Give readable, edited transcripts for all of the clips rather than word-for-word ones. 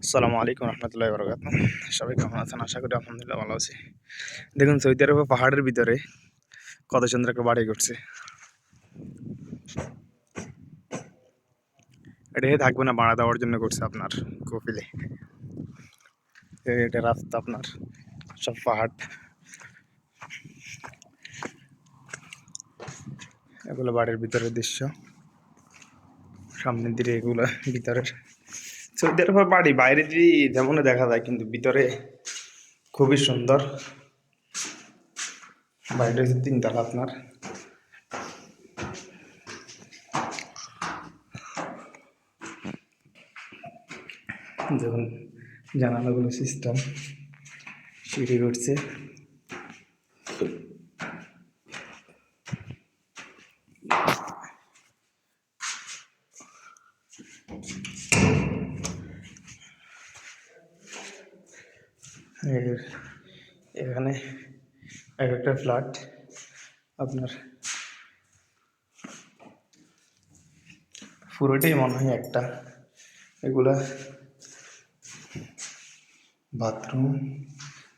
আসসালামু আলাইকুম রহমতুল্লাহি বরকাতুহ। সবাই কেমন আছেন? আশা করি আলহামদুলিল্লাহ ভালো আছি। দেখুন সৌদি আরবে পাহাড়ের ভিতরে কত সুন্দর একটা বাড়ি করছে। এটা থাকবে না, ভাড়া দেওয়ার জন্য করছে আপনার কপিলে। এটা রাস্তা আপনার সব পাহাড়, এগুলো বাড়ির ভিতরের দৃশ্য। সামনের দিকে এগুলো ভিতরের। সৌদি আরবের বাড়ি বাইরে যদি যেমন দেখা যায়, কিন্তু ভিতরে খুবই সুন্দর। বাড়িটা হচ্ছে 3 তলা আপনার। দেখুন জানালাগুলো সিস্টেম, সিঁড়ি উঠছে। এখানে এক একটা ফ্ল্যাট আপনার পুরোটাই মনে হয় একটা। এগুলা বাথরুম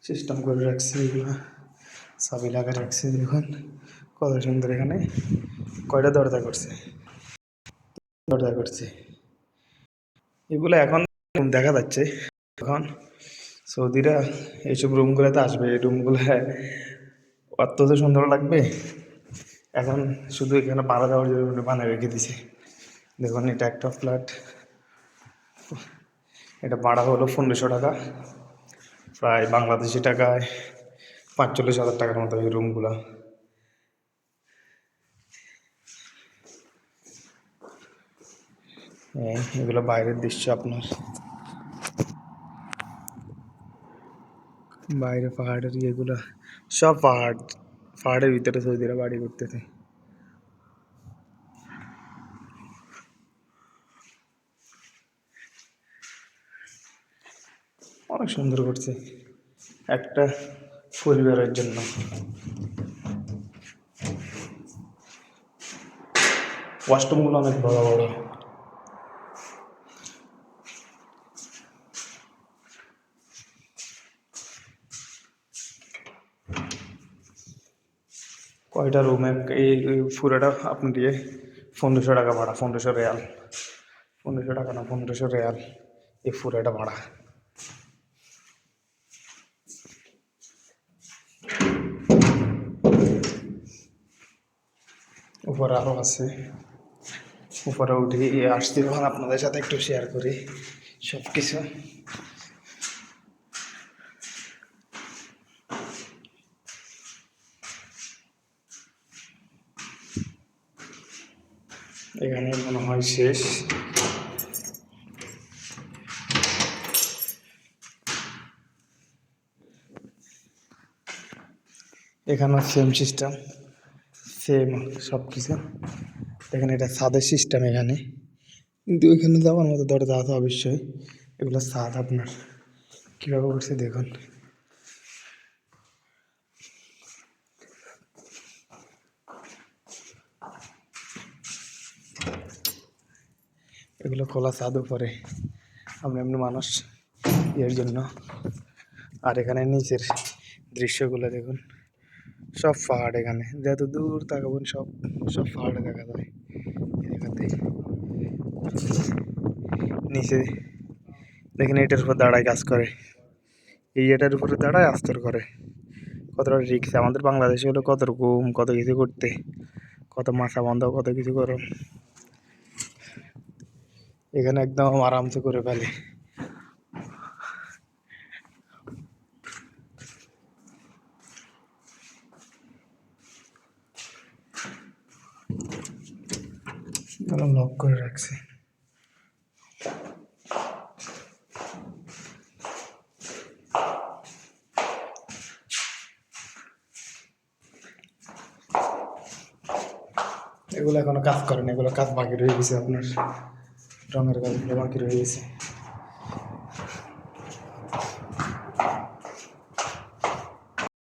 সিস্টেম করে রাখছে, এগুলা চাবি লাগা রাখছে। দেখুন কত সুন্দর। এখানে কয়টা দরজা করছে এগুলো এখন দেখা যাচ্ছে। এখন সৌদিরা এইসব রুমগুলোতে আসবে, এই রুমগুলো অত্যন্ত সুন্দর লাগবে। এখন শুধু এখানে ভাড়া দেওয়ার জন্য বানিয়ে রেখে দিছে। দেখুন এটা একটা ফ্ল্যাট, এটা ভাড়া হলো 1500 টাকা, প্রায় বাংলাদেশি টাকায় 45,000 টাকার মতো এই রুমগুলো। এগুলো বাইরের দৃশ্য আপনার। বাইরে পাহাড়ের এগুলো সব পাহাড়ের ভিতরে সৌদিরা বাড়ি করতেছে। অনেক সুন্দর করছে একটা পরিবারের জন্য। ওয়াশরুমগুলো অনেক বড় বড়। কয়টা রুমে এই পুরোটা আপনার দিয়ে 1500 টাকা ভাড়া, 1500 রিয়াল। 1500 টাকা না, 1500 রিয়াল এই পুরোটা ভাড়া। উপরে আরও আছে, উপরে উঠে আসছি তখন আপনাদের সাথে একটু শেয়ার করি সব কিছু। এখানে মনে হয় শেষ। এখানে সেম সিস্টেম, সেম সব কিছু। এখানে এটা ছাদের সিস্টেম এখানে, কিন্তু এখানে যাওয়ার মতো দরজা আছে অবশ্যই। এগুলো ছাদ আপনার কীভাবে করছে দেখুন। এগুলো খোলা ছাদ উপরে আমরা এমনি মানুষ এর জন্য। আর এখানে নিচের দৃশ্যগুলো দেখুন, সব পাহাড়। এখানে যত দূর তাকাবেন সব সব পাহাড়ে দেখা যায়। এখান থেকে নিচে দেখেন এটার উপর দাঁড়ায় কাজ করে, এই এটার উপরে দাঁড়ায় আস্তর করে। কতটা রিক্স। আমাদের বাংলাদেশে হলো কত রকম কত কিছু করতে, কত মাথা বন্ধ, কত কিছু করো। এখানে একদম আরামসে করে ফেলে। লক করে রাখছে। এগুলো এখনো কাজ করেন, এগুলো কাজ বাকি রয়ে গেছে আপনার। রঙের কাজগুলো বাকি রয়ে গেছে।